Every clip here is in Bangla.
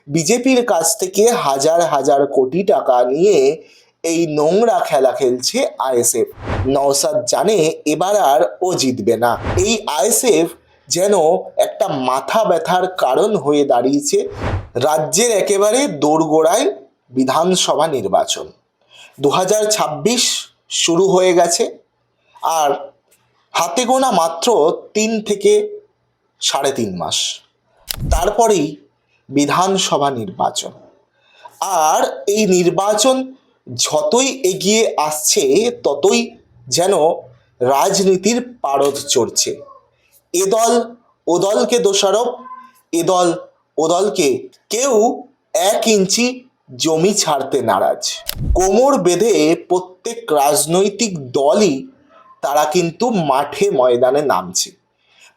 বিজেপির কাছ থেকে হাজার হাজার কোটি টাকা নিয়ে এই নোংরা খেলা খেলছে আইএসএফ। নওশাদ জানে এবার আর ও জিতবে না। এই আইএসএফ যেন একটা মাথা ব্যথার কারণ হয়ে দাঁড়িয়েছে। রাজ্যের একেবারে দোরগোড়ায় বিধানসভা নির্বাচন 2026 শুরু হয়ে গেছে, আর হাতে গোনা মাত্র 3 থেকে 3.5 মাস, তারপরেই বিধানসভা নির্বাচন। আর এই নির্বাচন যতই এগিয়ে আসছে ততই যেন রাজনীতির পারদ চড়ছে। এ দল ও দলকে দোষারোপ, এ দল ও দলকে, কেউ 1 ইঞ্চি জমি ছাড়তে নারাজ। কোমর বেঁধে প্রত্যেক রাজনৈতিক দলই তারা কিন্তু মাঠে ময়দানে নামছে,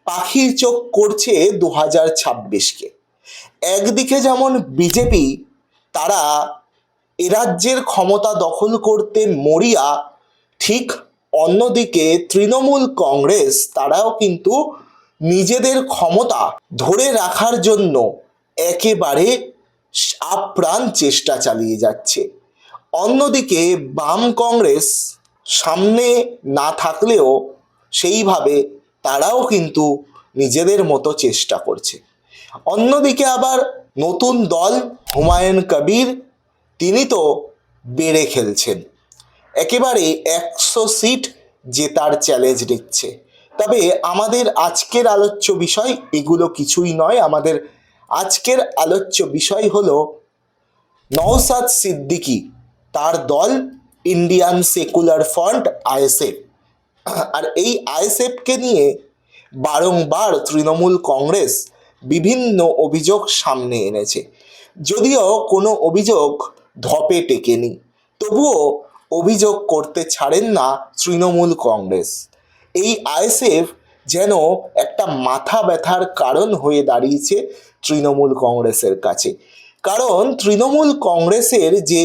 পাখির চোখ করছে 2026কে। একদিকে যেমন বিজেপি, তারা এ রাজ্যের ক্ষমতা দখল করতে মরিয়া, ঠিক অন্যদিকে তৃণমূল কংগ্রেস তারাও কিন্তু নিজেদের ক্ষমতা ধরে রাখার জন্য একেবারে আপ্রাণ চেষ্টা চালিয়ে যাচ্ছে। অন্যদিকে বাম কংগ্রেস সামনে না থাকলেও সেইভাবে তারাও কিন্তু নিজেদের মতো চেষ্টা করছে। অন্যদিকে আবার নতুন দল হুমায়ুন কবির, তিনি তো বেড়ে খেলছেন, একেবারে 100 সিট জেতার চ্যালেঞ্জ নিচ্ছে। তবে আমাদের আজকের আলোচ্য বিষয় এগুলো কিছুই নয়। আমাদের আজকের আলোচ্য বিষয় হলো নওশাদ সিদ্দিকী, তার দল ইন্ডিয়ান সেকুলার ফ্রন্ট আইএসএফ। আর এই আইএসএফকে নিয়ে বারংবার তৃণমূল কংগ্রেস বিভিন্ন অভিযোগ সামনে এনেছে। যদিও কোনো অভিযোগ ধপে টেকেনি, তবুও অভিযোগ করতে ছাড়েন না তৃণমূল কংগ্রেস। এই আইএসএফ যেন একটা মাথা ব্যথার কারণ হয়ে দাঁড়িয়েছে তৃণমূল কংগ্রেসের কাছে। কারণ তৃণমূল কংগ্রেসের যে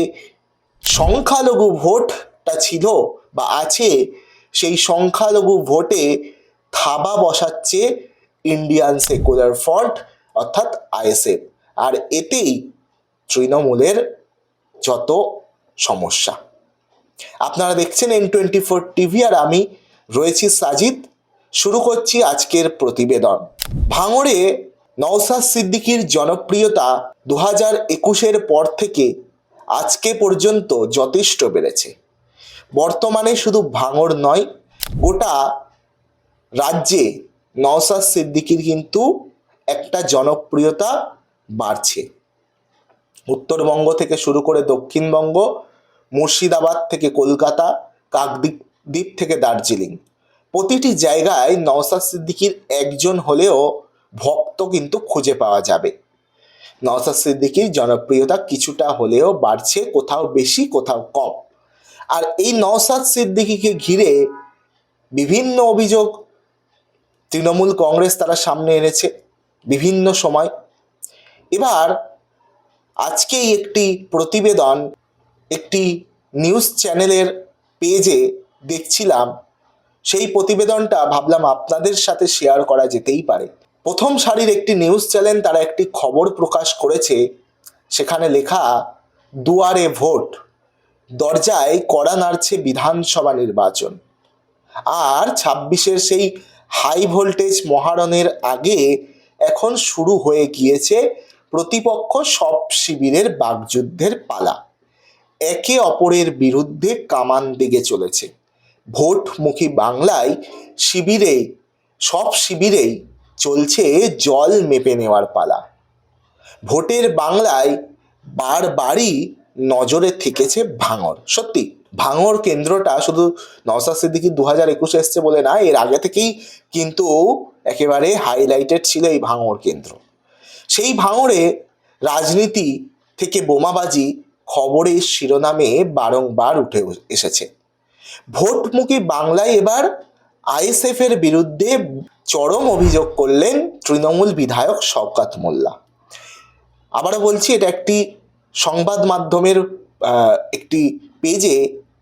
সংখ্যালঘু ভোটটা ছিল বা আছে, সেই সংখ্যালঘু ভোটে থাবা বসাচ্ছে ইন্ডিয়ান সেকুলার ফ্রন্ট অর্থাৎ আইএসএফ। আর এতেই তৃণমূলের যত সমস্যা। আপনারা দেখছেন N24 টিভি, আর আমি রয়েছি সাজিদ। শুরু করছি আজকের প্রতিবেদন। ভাঙড়ে নওশাদ সিদ্দিকীর জনপ্রিয়তা 2021-এর পর থেকে আজকে পর্যন্ত যথেষ্ট বেড়েছে। বর্তমানে শুধু ভাঙড় নয়, গোটা রাজ্যে নওশাদ সিদ্দিকীর কিন্তু একটা জনপ্রিয়তা বাড়ছে। উত্তরবঙ্গ থেকে শুরু করে দক্ষিণবঙ্গ, মুর্শিদাবাদ থেকে কলকাতা, কাকদ্বীপ থেকে দার্জিলিং, প্রতিটি জায়গায় নওশাদ সিদ্দিকীর একজন হলেও ভক্ত কিন্তু খুঁজে পাওয়া যাবে। নওশাদ সিদ্দিকীর জনপ্রিয়তা কিছুটা হলেও বাড়ছে, কোথাও বেশি কোথাও কম। আর এই নওশাদ সিদ্দিকীকে ঘিরে বিভিন্ন অভিযোগ তৃণমূল কংগ্রেস তারা সামনে এনেছে বিভিন্ন সময়। এবার আজকেই একটি প্রতিবেদন একটি নিউজ চ্যানেলের পেজে দেখছিলাম, সেই প্রতিবেদনটা ভাবলাম আপনাদের সাথে শেয়ার করা যেতেই পারে। প্রথম সারির একটি নিউজ চ্যানেল তারা একটি খবর প্রকাশ করেছে, সেখানে লেখা দুয়ারে ভোট, দরজায় কড়া নাড়ছে বিধানসভা নির্বাচন। আর 26-এর সেই হাই ভোল্টেজ মহারণের আগে এখন শুরু হয়ে গিয়েছে প্রতিপক্ষ সব শিবিরের বাকযুদ্ধের পালা। একে অপরের বিরুদ্ধে কামান দিকে চলেছে। ভোটমুখী বাংলায় সব শিবিরেই চলছে জল মেপে নেওয়ার পালা। ভোটের বাংলায় বারবারই নজরে থেকেছে ভাঙড়। সত্যি ভাঙড় কেন্দ্রটা শুধু নওশাদ সিদ্দিকী 2021-এ এসছে বলে না, এর আগে থেকেই কিন্তু একেবারে হাইলাইটেড ছিল এই ভাঙড় কেন্দ্র। সেই ভাঙড়ে রাজনীতি থেকে বোমাবাজি খবরের শিরোনামে বারংবার উঠে এসেছে। ভোটমুখী বাংলায় এবার আইএসএফ এর বিরুদ্ধে চরম অভিযোগ করলেন তৃণমূল বিধায়ক শওকত মোল্লা। আবারও বলছি, এটা একটি সংবাদ মাধ্যমের একটি পেজে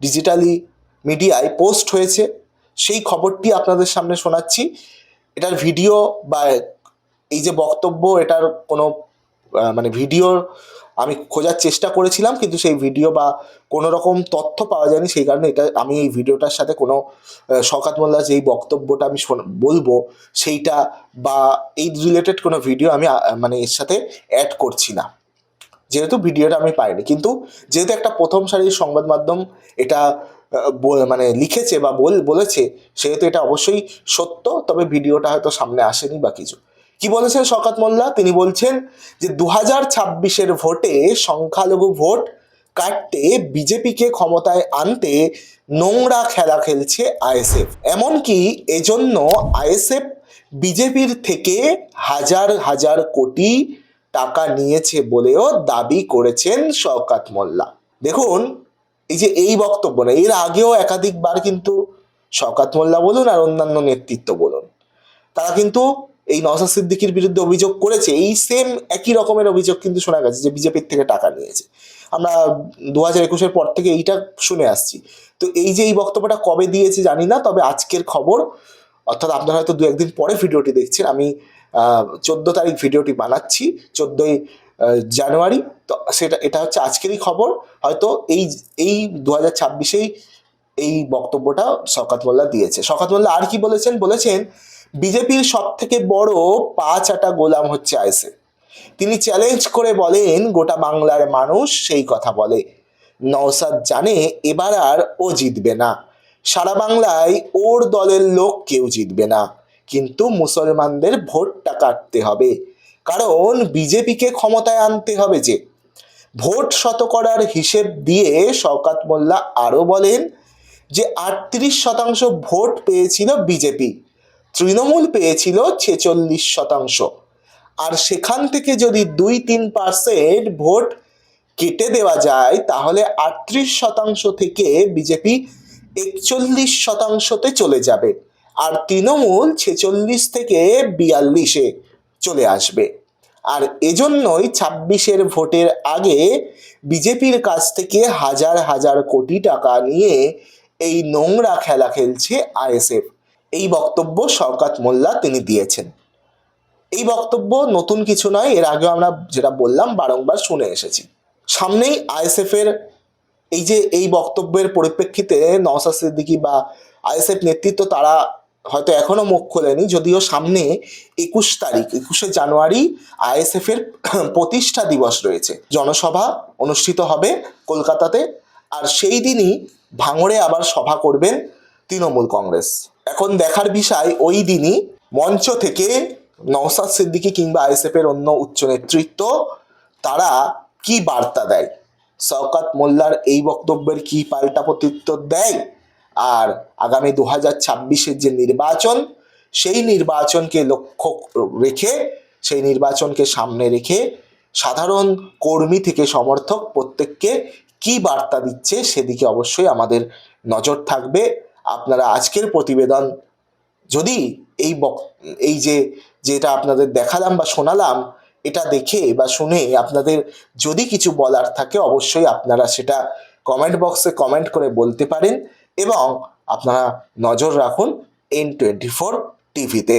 ডিজিটালি মিডিয়ায় পোস্ট হয়েছে, সেই খবরটি আপনাদের সামনে শোনাচ্ছি। এটার ভিডিও বা এই যে বক্তব্য, এটার কোনো মানে ভিডিওর আমি খোঁজার চেষ্টা করেছিলাম, কিন্তু সেই ভিডিও বা কোনো রকম তথ্য পাওয়া যায়নি। সেই কারণে আমি এই ভিডিওটার সাথে কোনো শওকত মোল্লার যেই বক্তব্যটা আমি বলবো সেইটা বা এই রিলেটেড কোনো ভিডিও আমি মানে এর সাথে অ্যাড করছি না, যেহেতু ভিডিওটা আমি পাইনি। কিন্তু যেহেতু একটা প্রথম সারির সংবাদ মাধ্যম এটা মানে লিখেছে বা বলেছে, সেহেতু এটা অবশ্যই সত্য। তবে ভিডিওটা হয়তো সামনে আসেনি বা কিছু। কি বলেছেন শওকত মোল্লা? তিনি বলছেন যে 2026-এর ভোটে সংখ্যালঘু ভোট কাটতে বিজেপিকে ক্ষমতায় আনতে নোংরা খেলা খেলছে আইএসএফ। এমনকি এজন্য আইএসএফ বিজেপির থেকে হাজার হাজার কোটি টাকা নিয়েছে বলেও দাবি করেছেন শওকত মোল্লা। দেখুন, এই যে এই বক্তব্য না, এর আগেও একাধিকবার কিন্তু শওকত মোল্লা বলুন আর অন্যান্য নেতৃত্ব বলুন, তারা কিন্তু এই নওশাদ সিদ্দিকীর বিরুদ্ধে অভিযোগ করেছে। এই সেম একই রকমের অভিযোগ কিন্তু শোনা গেছে যে বিজেপির থেকে টাকা নিয়েছে। আমরা 2021-এর পর থেকে এইটা শুনে আসছি। তো এই যে এই বক্তব্যটা কবে দিয়েছে জানি না, তবে আজকের খবর, অর্থাৎ আপনারা হয়তো 2-1 দিন পরে ভিডিওটি দেখছেন, আমি 14 তারিখ ভিডিওটি বানাচ্ছি, 14ই জানুয়ারি। তো এটা হচ্ছে আজকেরই খবর। হয়তো এই এই 2026-এই এই বক্তব্যটা শওকত মোল্লা দিয়েছে। শওকত মোল্লা আর কি বলেছেন বিজেপির সব থেকে বড় পা চাটা গোলাম হচ্ছে আইএসএফ। তিনি চ্যালেঞ্জ করে বলেন, গোটা বাংলার মানুষ সেই কথা বলে, নওশাদ জানে এবার আর ও জিতবে না, সারা বাংলায় ওর দলের লোক কেউ জিতবে না, কিন্তু মুসলমানদের ভোটটা কাটতে হবে, কারণ বিজেপিকে ক্ষমতায় আনতে হবে। যে ভোট শতকরার হিসেব দিয়ে শওকত মোল্লা আরও বলেন যে 38% ভোট পেয়েছিল বিজেপি, তৃণমূল পেয়েছিল 46%। আর সেখান থেকে যদি 2-3% ভোট কেটে দেওয়া যায়, তাহলে 38% থেকে বিজেপি 41%-তে চলে যাবে, আর তৃণমূল 46 থেকে 42-এ চলে আসবে। আর এজন্যই 26-এর ভোটের আগে বিজেপির কাছ থেকে হাজার হাজার কোটি টাকা নিয়ে এই নোংরা খেলা খেলছে আইএসএফ। এই বক্তব্য শওকত মোল্লা তিনি দিয়েছেন। এই বক্তব্য নতুন কিছু নয়, এর আগেও আমরা যেটা বললাম বারংবার শুনে এসেছি। সামনেই আইএসএফের এই বক্তব্যের পরিপ্রেক্ষিতে নওশাদ সিদ্দিকী বা আইএসএফ নেতৃত্ব তারা হয়তো এখনো মুখ খোলেনি, যদিও সামনে 21শে জানুয়ারি আইএসএফের প্রতিষ্ঠা দিবস রয়েছে। জনসভা অনুষ্ঠিত হবে কলকাতাতে, আর সেই দিনই ভাঙড়ে আবার সভা করবেন তৃণমূল কংগ্রেস। এখন দেখার বিষয় ওই দিনই মঞ্চ থেকে নওশাদ সিদ্দিকী কিংবা আইএসএফের অন্য উচ্চ নেতৃত্ব তারা কি বার্তা দেয়, শওকত মোল্লার এই বক্তব্যের কি পাল্টা প্রত্যুত্তর দেয়, আর আগামী 2026-এর যে নির্বাচন, সেই নির্বাচনকে লক্ষ্য রেখে, সেই নির্বাচনকে সামনে রেখে সাধারণ কর্মী থেকে সমর্থক প্রত্যেককে কি বার্তা দিচ্ছে, সেদিকে অবশ্যই আমাদের নজর থাকবে। আপনারা আজকের প্রতিবেদন যদি এই যেটা আপনাদের দেখালাম বা শোনালাম, এটা দেখে বা শুনে আপনাদের যদি কিছু বলার থাকে, অবশ্যই আপনারা সেটা কমেন্ট বক্সে কমেন্ট করে বলতে পারেন, এবং আপনারা নজর রাখুন N24 টিভিতে।